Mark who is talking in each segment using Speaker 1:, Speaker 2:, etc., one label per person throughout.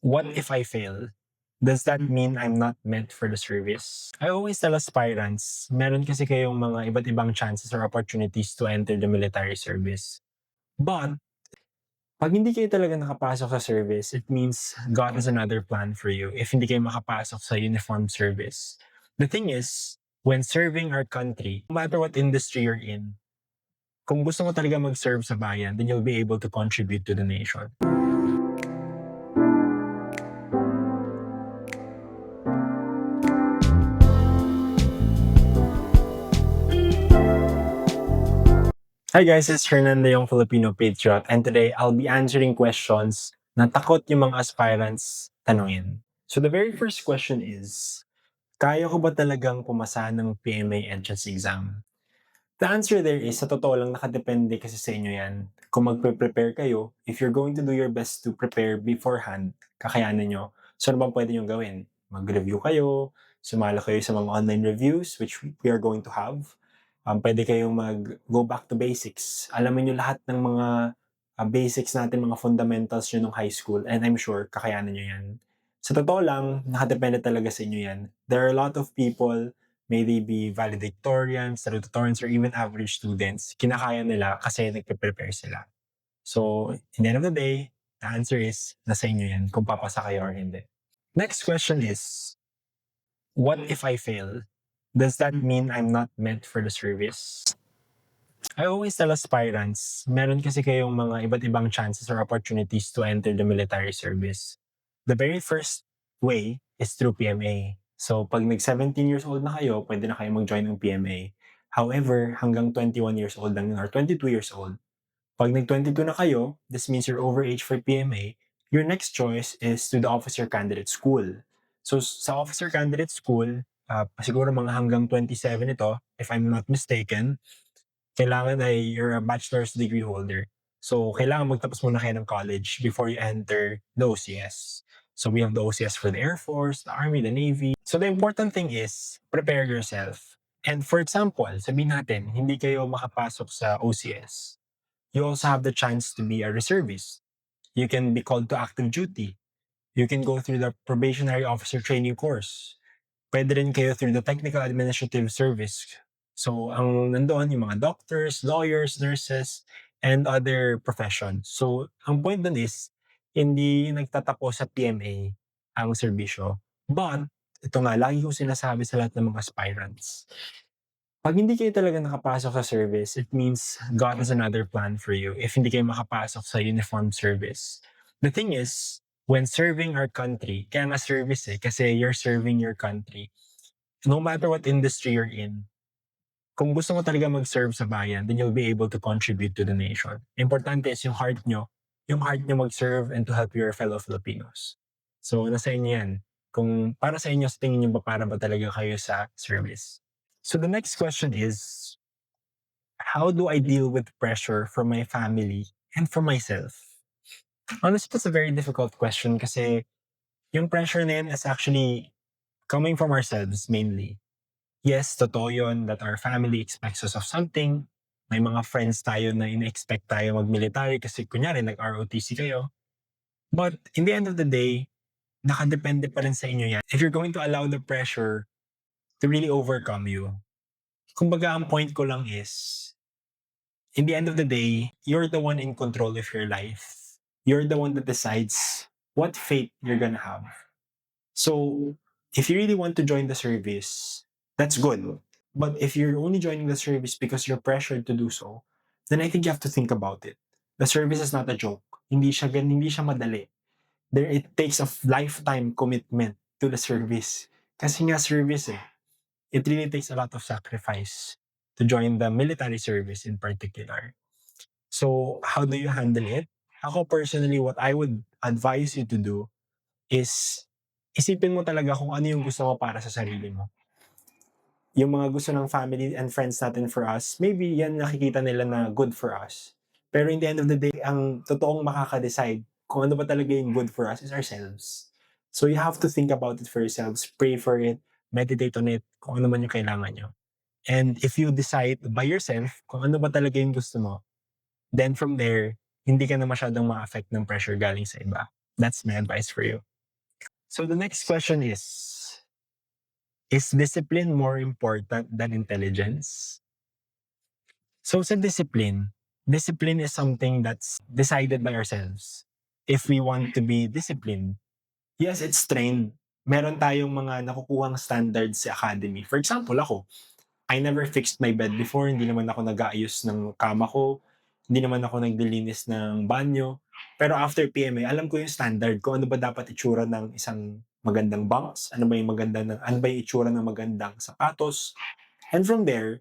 Speaker 1: What if I fail? Does that mean I'm not meant for the service? I always tell aspirants, meron kasi kayong mga iba't ibang chances or opportunities to enter the military service. But, pag hindi kayo talaga nakapasok sa service, it means God has another plan for you if hindi kayo makapasok sa uniformed service. The thing is, when serving our country, no matter what industry you're in, kung gusto mo talaga mag-serve sa bayan, then you'll be able to contribute to the nation. Hi guys, it's Hernando, yung Filipino Patriot, and today I'll be answering questions na takot yung mga aspirants tanungin. So the very first question is, kaya ko ba talagang pumasa ng PMA entrance exam? The answer there is, sa totoo lang, nakadepende kasi sa inyo yan. Kung magpe-prepare kayo, if you're going to do your best to prepare beforehand, kakayanin nyo. So ano bang pwede nyo gawin? Mag-review kayo, sumala kayo sa mga online reviews, which we are going to have. Pwede kayong mag-go back to basics. Alamin nyo lahat ng mga basics natin, mga fundamentals nyo nung high school, and I'm sure kakayanin nyo yan. Sa totoo lang, nakadepende talaga sa inyo yan. There are a lot of people, may they be valedictorians, salutatorians, or even average students, kinakaya nila kasi nagpe-prepare sila. So, in the end of the day, the answer is, nasa inyo yan, kung papasa kayo or hindi. Next question is, what if I fail? Does that mean I'm not meant for the service? I always tell aspirants, meron kasi kayong mga iba't ibang chances or opportunities to enter the military service. The very first way is through PMA. So, pag nag-17 years old na kayo, pwede na kayo mag-join ng PMA. However, hanggang 21 years old lang yun or 22 years old. Pag nag-22 na kayo, this means you're overage for PMA, your next choice is to the Officer Candidate School. So, sa Officer Candidate School, siguro mga hanggang 27 ito, if I'm not mistaken, kailangan ay you're a bachelor's degree holder. So, kailangan magtapos muna kayo ng college before you enter the OCS. So, we have the OCS for the Air Force, the Army, the Navy. So, the important thing is, prepare yourself. And for example, sabihin natin, hindi kayo makapasok sa OCS. You also have the chance to be a reservist. You can be called to active duty. You can go through the probationary officer training course. Pwede rin kayo through the technical administrative service. So, ang nandoon yung mga doctors, lawyers, nurses, and other professions. So, ang point dun is, hindi nagtatapos sa PMA ang serbisyo. But, ito nga, lagi kong sinasabi sa lahat ng mga aspirants. Pag hindi kayo talaga nakapasok sa service, it means God has another plan for you if hindi kayo makapasok sa uniformed service. The thing is, when serving our country, kaya nga service kasi you're serving your country. No matter what industry you're in, kung gusto mo talaga mag-serve sa bayan, then you'll be able to contribute to the nation. Importante is yung heart nyo mag-serve and to help your fellow Filipinos. So, nasa inyo yan. Kung para sa inyo, sa tingin nyo ba para ba talaga kayo sa service? So the next question is, how do I deal with pressure from my family and from myself? Honestly, that's a very difficult question kasi yung pressure na yun is actually coming from ourselves mainly. Yes, totoo yun that our family expects us of something. May mga friends tayo na in-expect tayo mag-military kasi kunyari nag-ROTC kayo. But in the end of the day, nakadepende pa rin sa inyo yan. If you're going to allow the pressure to really overcome you, kumbaga ang point ko lang is, in the end of the day, you're the one in control of your life. You're the one that decides what fate you're gonna have. So, if you really want to join the service, that's good. But if you're only joining the service because you're pressured to do so, then I think you have to think about it. The service is not a joke. Hindi siya madali. It takes a lifetime commitment to the service. Kasi nga service it really takes a lot of sacrifice to join the military service in particular. So, how do you handle it? Ako personally, what I would advise you to do is isipin mo talaga kung ano yung gusto mo para sa sarili mo. Yung mga gusto ng family and friends natin for us, maybe yan nakikita nila na good for us. Pero in the end of the day, ang totoong makaka-decide kung ano ba talaga yung good for us is ourselves. So you have to think about it for yourselves, pray for it, meditate on it, kung ano man yung kailangan nyo. And if you decide by yourself kung ano ba talaga yung gusto mo, then from there, hindi ka na masyadong ma-affect ng pressure galing sa iba. That's my advice for you. So the next question is discipline more important than intelligence? So sa discipline is something that's decided by ourselves. If we want to be disciplined, yes, it's trained. Meron tayong mga nakukuhang standards sa academy. For example, ako, I never fixed my bed before. Hindi naman ako nag-aayos ng kama ko. Hindi naman ako nagdilinis ng banyo. Pero after PMA, alam ko yung standard kung ano ba dapat itsura ng isang magandang box, ano ba yung itsura ng magandang sapatos. And from there,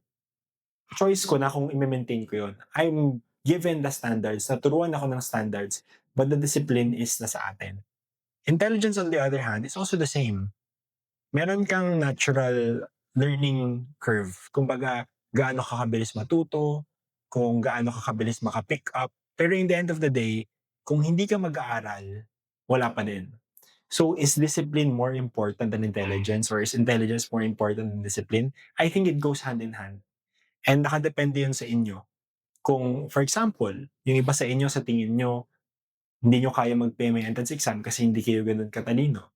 Speaker 1: choice ko na kung i-maintain ko yun. I'm given the standards, naturuan ako ng standards, but the discipline is nasa atin. Intelligence, on the other hand, is also the same. Meron kang natural learning curve. Kumbaga, gaano ka kabilis matuto, kung gaano ka kabilis maka-pick up. Pero in the end of the day, kung hindi ka mag-aaral, wala pa din. So, is discipline more important than intelligence, or is intelligence more important than discipline? I think it goes hand in hand. And nakadepende yun sa inyo. Kung, for example, yung iba sa inyo sa tingin nyo, hindi nyo kaya mag-PMA entrance exam kasi hindi kayo ganun katalino.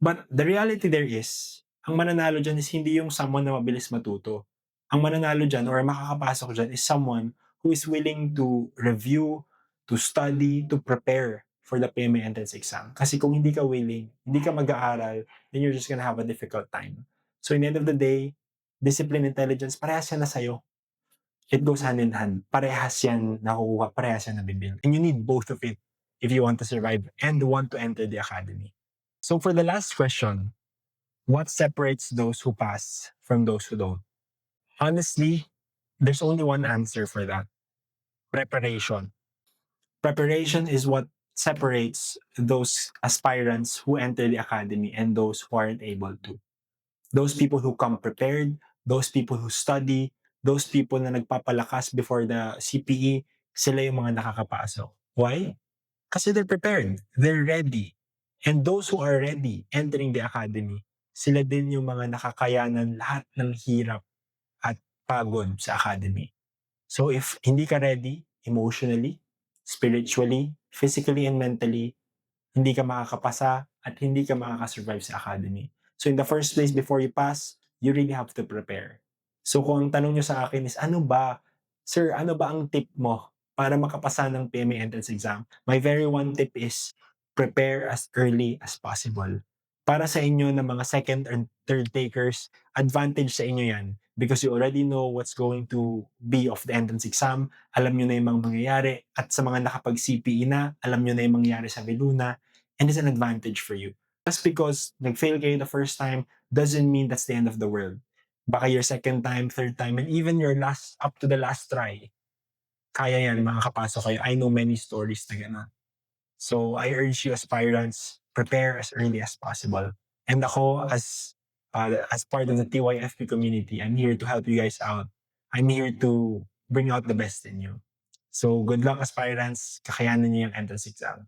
Speaker 1: But the reality there is, ang mananalo dyan is hindi yung someone na mabilis matuto. Ang mananalo dyan or makakapasok dyan is someone who is willing to review, to study, to prepare for the PMA entrance exam. Kasi kung hindi ka willing, hindi ka mag-aaral, then you're just gonna have a difficult time. So in the end of the day, discipline, intelligence, parehas yan na sa'yo. It goes hand in hand. Parehas yan nakukuha, parehas yan nabibuild. And you need both of it if you want to survive and want to enter the academy. So for the last question, what separates those who pass from those who don't? Honestly, there's only one answer for that. Preparation. Preparation is what separates those aspirants who enter the academy and those who aren't able to. Those people who come prepared, those people who study, those people na nagpapalakas before the CPE, sila yung mga nakakapasok. Why? Kasi they're prepared. They're ready. And those who are ready entering the academy, sila din yung mga nakakayanan lahat ng hirap at pagod sa academy. So if hindi ka ready emotionally, spiritually, physically, and mentally, hindi ka makakapasa at hindi ka makakasurvive sa academy. So in the first place, before you pass, you really have to prepare. So kung ang tanong nyo sa akin is, Sir, ano ba ang tip mo para makapasa ng PMA entrance exam? My very one tip is, prepare as early as possible. Para sa inyo na mga second and third takers, advantage sa inyo yan because you already know what's going to be of the entrance exam, alam nyo na yung mga mangyayari, at sa mga nakapag-CPE na, alam nyo na yung mangyayari sa Veluna, and it's an advantage for you. Just because nag-fail kayo the first time doesn't mean that's the end of the world. Baka your second time, third time, and even your up to the last try, kaya yan, makakapasok kayo. I know many stories na gano'n. So I urge you aspirants, prepare as early as possible. And ako, as part of the TYFP community, I'm here to help you guys out. I'm here to bring out the best in you. So good luck aspirants, kakayanin niyo yung entrance exam.